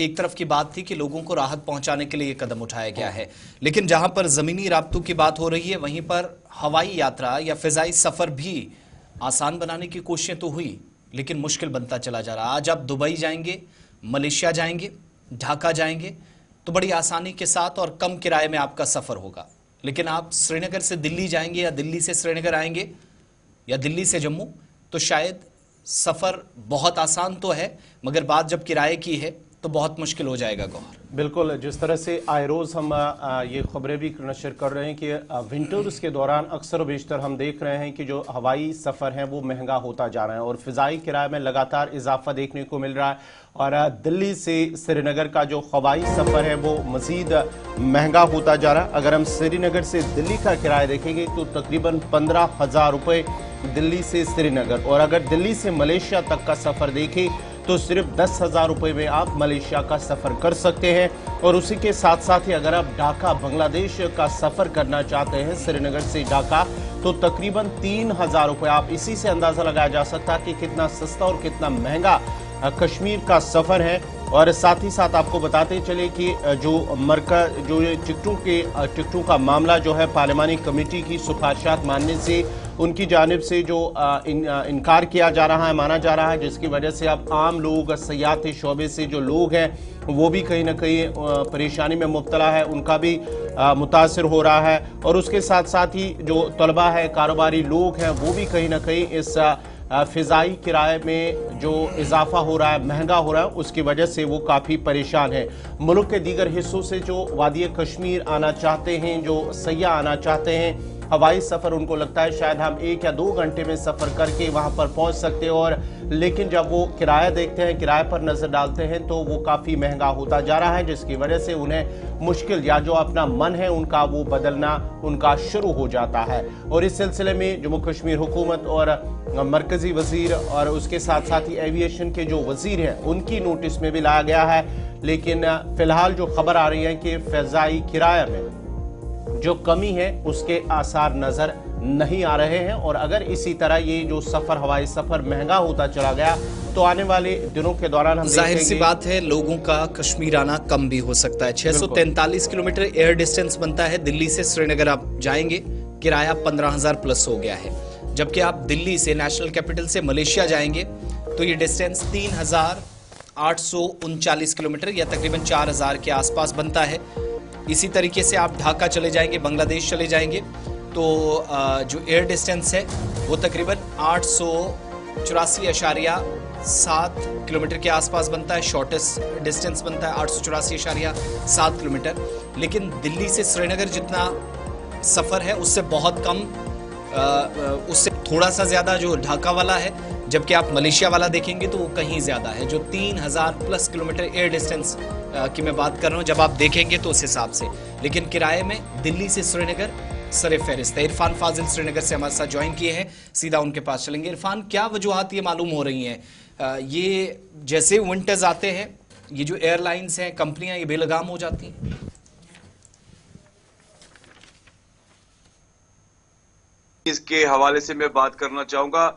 एक तरफ की बात थी कि लोगों को राहत पहुंचाने के लिए ये कदम उठाया गया है, लेकिन जहां पर जमीनी राब्तों की बात हो रही है वहीं पर हवाई यात्रा या फिजाई सफर भी आसान बनाने की कोशिशें तो हुई, लेकिन मुश्किल बनता चला जा रहा। आज आप दुबई जाएंगे, मलेशिया जाएंगे, ढाका जाएंगे तो बड़ी आसानी के साथ और कम किराए में आपका सफर होगा, लेकिन आप श्रीनगर से दिल्ली जाएंगे या दिल्ली से श्रीनगर आएंगे या दिल्ली से जम्मू तो शायद सफर बहुत आसान तो है, मगर बात जब किराए की है तो बहुत मुश्किल हो जाएगा। गौहर, बिल्कुल, जिस तरह से आए रोज़ हम ये खबरें भी नशर कर रहे हैं कि विंटर्स के दौरान अक्सर बेशतर हम देख रहे हैं कि जो हवाई सफ़र है वो महंगा होता जा रहा है और फ़िज़ाई किराए में लगातार इजाफा देखने को मिल रहा है और दिल्ली से श्रीनगर का जो हवाई सफ़र है वो मज़ीद महंगा होता जा रहा है। अगर हम श्रीनगर से दिल्ली का किराया देखेंगे तो तकरीबन 15,000 रुपये दिल्ली से श्रीनगर, और अगर दिल्ली से मलेशिया तक का सफ़र देखें तो सिर्फ 10,000 रुपये में आप मलेशिया का सफ़र कर सकते हैं। और उसी के साथ साथ ही अगर आप ढाका बांग्लादेश का सफ़र करना चाहते हैं श्रीनगर से ढाका तो तकरीबन 3,000 रुपये। आप इसी से अंदाज़ा लगाया जा सकता है कि कितना सस्ता और कितना महंगा कश्मीर का सफ़र है। और साथ ही साथ आपको बताते चले कि जो टिकटों का मामला जो है पार्लिमानी कमेटी की सिफारिशात मानने से उनकी जानिब से जो इनकार किया जा रहा है, माना जा रहा है, जिसकी वजह से अब आम लोग, सयाहती शोबे से जो लोग हैं वो भी कहीं ना कहीं परेशानी में मुब्तला है, उनका भी मुतासर हो रहा है। और उसके साथ साथ ही जो तलबा है, कारोबारी लोग हैं, वो भी कहीं ना कहीं इस फ़िज़ाई किराए में जो इजाफा हो रहा है, महंगा हो रहा है, उसकी वजह से वो काफ़ी परेशान है। मुल्क के दीगर हिस्सों से जो वादी कश्मीर आना चाहते हैं, जो सयाह आना चाहते हैं, हवाई सफ़र उनको लगता है शायद हम 1 या 2 घंटे में सफ़र करके वहाँ पर पहुँच सकते हैं, और लेकिन जब वो किराया देखते हैं, किराए पर नज़र डालते हैं तो वो काफ़ी महंगा होता जा रहा है, जिसकी वजह से उन्हें मुश्किल या जो अपना मन है उनका वो बदलना उनका शुरू हो जाता है। और इस सिलसिले में जम्मू कश्मीर हुकूमत और मरकज़ी वज़ीर और उसके साथ साथ ही एविएशन के जो वज़ीर हैं उनकी नोटिस में भी लाया गया है। लेकिन फ़िलहाल जो खबर आ रही है कि फ़िज़ाई किराए में जो कमी है उसके आसार नजर नहीं आ रहे हैं, और अगर इसी तरह ये जो सफर, हवाई सफर महंगा होता चला गया तो आने वाले दिनों के दौरान हम जाहिर सी बात है लोगों का कश्मीर आना कम भी हो सकता है। 643 किलोमीटर एयर डिस्टेंस बनता है। दिल्ली से श्रीनगर आप जाएंगे, किराया 15,000 प्लस हो गया है, जबकि आप दिल्ली से नेशनल कैपिटल से मलेशिया जाएंगे तो ये डिस्टेंस 3,839 किलोमीटर या तकरीबन 4,000 के आसपास बनता है। इसी तरीके से आप ढाका चले जाएंगे, बांग्लादेश चले जाएंगे तो जो एयर डिस्टेंस है वो तकरीबन 884.7 किलोमीटर के आसपास बनता है। शॉर्टेस्ट डिस्टेंस बनता है 884.7 किलोमीटर। लेकिन दिल्ली से श्रीनगर जितना सफ़र है उससे बहुत कम, उससे थोड़ा सा ज़्यादा जो ढाका वाला है, जबकि आप मलेशिया वाला देखेंगे तो वो कहीं ज़्यादा है, जो 3,000 प्लस किलोमीटर एयर डिस्टेंस की मैं बात कर रहा हूँ जब आप देखेंगे तो उस हिसाब से। लेकिन किराए में दिल्ली से श्रीनगर सरे फहरिस्त है। इरफान फाजिल श्रीनगर से हमारे साथ ज्वाइन किए हैं, सीधा उनके पास चलेंगे। इरफान, क्या वजूहात ये मालूम हो रही हैं, ये जैसे विंटर्स आते हैं ये जो एयरलाइंस हैं, कंपनियां, ये बेलगाम हो जाती हैं? इसके हवाले से मैं बात करना चाहूंगा।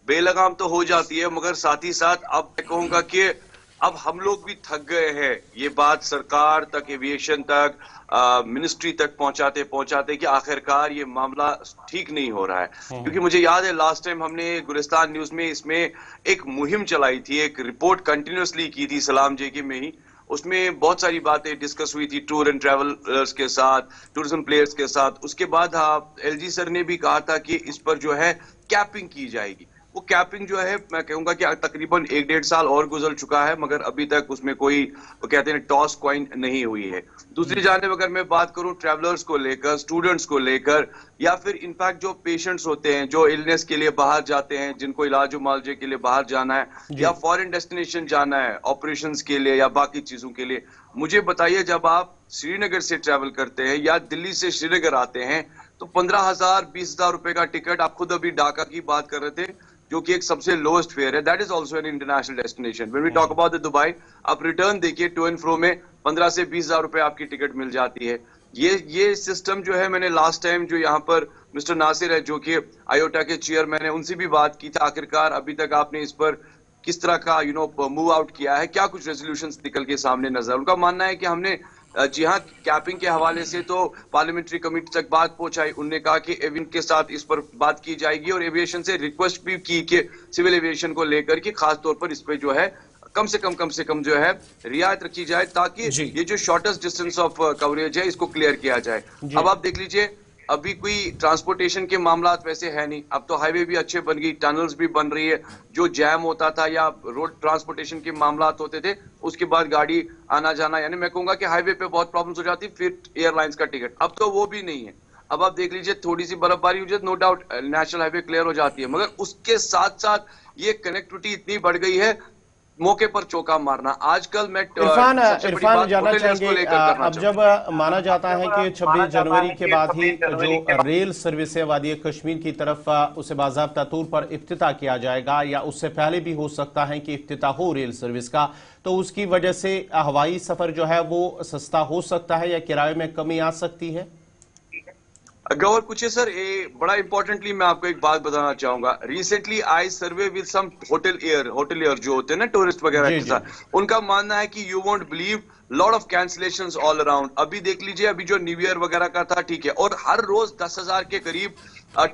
बेलगाम तो हो जाती है, मगर साथ ही साथ अब मैं कहूंगा कि अब हम लोग भी थक गए हैं। ये बात सरकार तक, एविएशन तक, मिनिस्ट्री तक पहुंचाते पहुंचाते कि आखिरकार ये मामला ठीक नहीं हो रहा है। क्योंकि मुझे याद है लास्ट टाइम हमने गुलिस्तान न्यूज में इसमें एक मुहिम चलाई थी, एक रिपोर्ट कंटिन्यूसली की थी सलाम जेके में ही। उसमें बहुत सारी बातें डिस्कस हुई थी टूर एंड ट्रैवलर्स के साथ, टूरिज्म प्लेयर्स के साथ। उसके बाद एलजी सर ने भी कहा था कि इस पर जो है कैपिंग की जाएगी। वो कैपिंग जो है मैं कहूंगा कि तकरीबन 1-1.5 साल और गुजर चुका है, मगर अभी तक उसमें कोई, वो कहते हैं, टॉस कॉइन नहीं हुई है। दूसरी जानिब अगर मैं बात करूं ट्रैवलर्स को लेकर, स्टूडेंट्स को लेकर, या फिर इनफैक्ट जो पेशेंट्स होते हैं जो इलनेस के लिए बाहर जाते हैं, जिनको इलाज मुआवजे के लिए बाहर जाना है या फॉरेन डेस्टिनेशन जाना है ऑपरेशंस के लिए या बाकी चीजों के लिए, मुझे बताइए जब आप श्रीनगर से ट्रैवल करते हैं या दिल्ली से श्रीनगर आते हैं तो 15,000 20,000 रुपए का टिकट, आप खुद अभी ढाका की बात कर रहे थे जो कि एक सबसे लोएस्ट फेयर है, that is also an international destination. When we talk about the Dubai, आप रिटर्न देखिए टू एंड फ्रो में 15 से 20,000 रुपए आपकी टिकट मिल जाती है। ये सिस्टम जो है, मैंने लास्ट टाइम जो यहाँ पर मिस्टर नासिर है जो कि आयोटा के चेयरमैन है, उनसे भी बात की थी। आखिरकार अभी तक आपने इस पर किस तरह का मूव आउट किया है, क्या कुछ रेजोल्यूशंस निकल के सामने नजर। उनका मानना है कि हमने जी हाँ, कैपिंग के हवाले से तो पार्लियामेंट्री कमेटी तक बात पहुंचाई। उन्होंने कहा कि एविएशन के साथ इस पर बात की जाएगी और एविएशन से रिक्वेस्ट भी की कि सिविल एविएशन को लेकर के खास तौर पर इस पे जो है कम से कम जो है रियायत रखी जाए, ताकि ये जो शॉर्टेस्ट डिस्टेंस ऑफ कवरेज है इसको क्लियर किया जाए। अब आप देख लीजिए, अभी कोई ट्रांसपोर्टेशन के मामला वैसे है नहीं, अब तो हाईवे भी अच्छे बन गई, टनल्स भी बन रही है। जो जैम होता था या रोड ट्रांसपोर्टेशन के मामला होते थे, उसके बाद गाड़ी आना जाना, यानी मैं कहूंगा कि हाईवे पे बहुत प्रॉब्लम्स हो जाती, फिर एयरलाइंस का टिकट, अब तो वो भी नहीं है। अब आप देख लीजिए, थोड़ी सी बर्फबारी हो जाए, no doubt national highway clear हो जाती है, मगर उसके साथ साथ ये कनेक्टिविटी इतनी बढ़ गई है, मौके पर चौका मारना। आजकल मैं इरफान जानना चाहेंगे, अब जब माना जाता है कि 26 जनवरी के बाद ही जो रेल सर्विस है वादी कश्मीर की तरफ उसे बाज़ाब्ता तौर पर इफ्तिताह किया जाएगा, या उससे पहले भी हो सकता है कि इफ्तिताह हो रेल सर्विस का, तो उसकी वजह से हवाई सफर जो है वो सस्ता हो सकता है या किराए में कमी आ सकती है। गौर पूछे सर, ये बड़ा इंपॉर्टेंटली मैं आपको एक बात बताना चाहूंगा। Recently I survey with some hotelier जो होते हैं ना टूरिस्ट वगैरह के साथ, उनका मानना है कि you won't believe lot of cancellations all around. अभी देख लीजिए, अभी जो न्यू ईयर वगैरह का था, ठीक है, और हर रोज 10,000 के करीब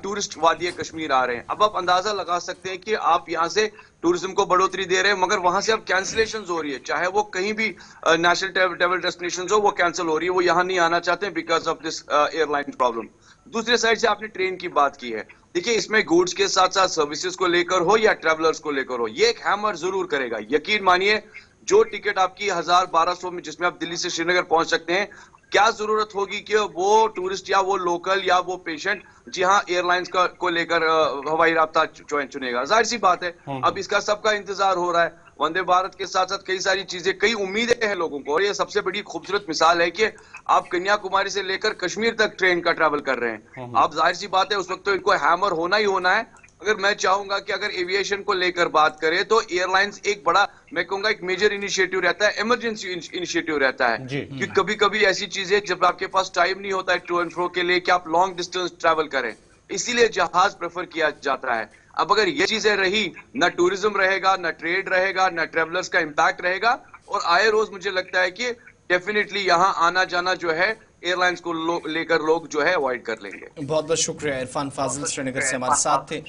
टूरिस्ट वादी कश्मीर आ रहे हैं। अब आप अंदाजा लगा सकते हैं कि आप यहाँ से टूरिज्म को बढ़ोतरी दे रहे हैं, मगर वहां से अब कैंसिलेशन हो रही है, चाहे वो कहीं भी नेशनल ट्रैवल डेस्टिनेशन हो, वो कैंसिल हो रही है, वो यहाँ नहीं आना चाहते because of this airline problem. दूसरे साइड से आपने ट्रेन की बात की है, देखिए इसमें गुड्स के साथ साथ सर्विसेज को लेकर हो या ट्रैवलर्स को लेकर हो, ये एक हैमर जरूर करेगा। यकीन मानिए, जो टिकट आपकी 1000-1200 में जिसमें आप दिल्ली से श्रीनगर पहुंच सकते हैं, क्या जरूरत होगी कि वो टूरिस्ट या वो लोकल या वो पेशेंट जी हाँ एयरलाइंस को लेकर हवाई राब्ता चुनेगा। जाहिर सी बात है, अब इसका सबका इंतजार हो रहा है। वंदे भारत के साथ साथ कई सारी चीजें, कई उम्मीदें हैं लोगों को, और ये सबसे बड़ी खूबसूरत मिसाल है कि आप कन्याकुमारी से लेकर कश्मीर तक ट्रेन का ट्रैवल कर रहे हैं। आप जाहिर सी बात है, उस वक्त तो इनको हैमर होना ही होना है। अगर मैं चाहूंगा कि अगर एविएशन को लेकर बात करें तो एयरलाइंस एक बड़ा, मैं कहूंगा एक मेजर इनिशिएटिव रहता है, इमरजेंसी इनिशिएटिव रहता है, क्योंकि कभी कभी ऐसी चीजें जब आपके पास टाइम नहीं होता है टू एंड फ्रो के लिए कि आप लॉन्ग डिस्टेंस ट्रैवल करें, इसीलिए जहाज प्रेफर किया जाता है। अब अगर ये चीजें रही, ना टूरिज्म रहेगा, ना ट्रेड रहेगा, ना ट्रेवलर्स का इंपैक्ट रहेगा, और आए रोज मुझे लगता है कि डेफिनेटली यहाँ आना जाना जो है एयरलाइंस को लेकर लोग जो है अवॉइड कर लेंगे। बहुत बहुत शुक्रिया। इरफान फाजिल श्रीनगर से हमारे साथ थे।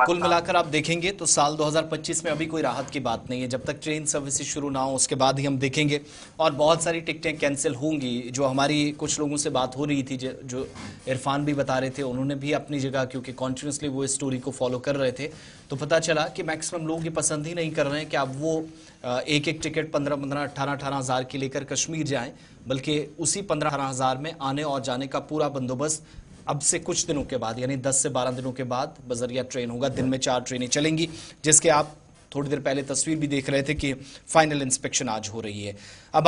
कुल मिलाकर आप देखेंगे तो साल 2025 में अभी कोई राहत की बात नहीं है, जब तक ट्रेन सर्विसेज शुरू ना हो उसके बाद ही हम देखेंगे, और बहुत सारी टिकटें कैंसिल होंगी। जो हमारी कुछ लोगों से बात हो रही थी, जो इरफान भी बता रहे थे, उन्होंने भी अपनी जगह, क्योंकि कॉन्टिन्यूसली वो इस स्टोरी को फॉलो कर रहे थे, तो पता चला कि मैक्सिमम लोग ये पसंद ही नहीं कर रहे हैं कि अब वो एक एक टिकट 15-15, 18-18 हज़ार की लेकर कश्मीर जाएं, बल्कि उसी 15-18 हज़ार में आने और जाने का पूरा बंदोबस्त अब से कुछ दिनों के बाद, यानी 10 से 12 दिनों के बाद बजरिया ट्रेन होगा। दिन में 4 ट्रेनें चलेंगी, जिसके आप थोड़ी देर पहले तस्वीर भी देख रहे थे कि फाइनल इंस्पेक्शन आज हो रही है। अब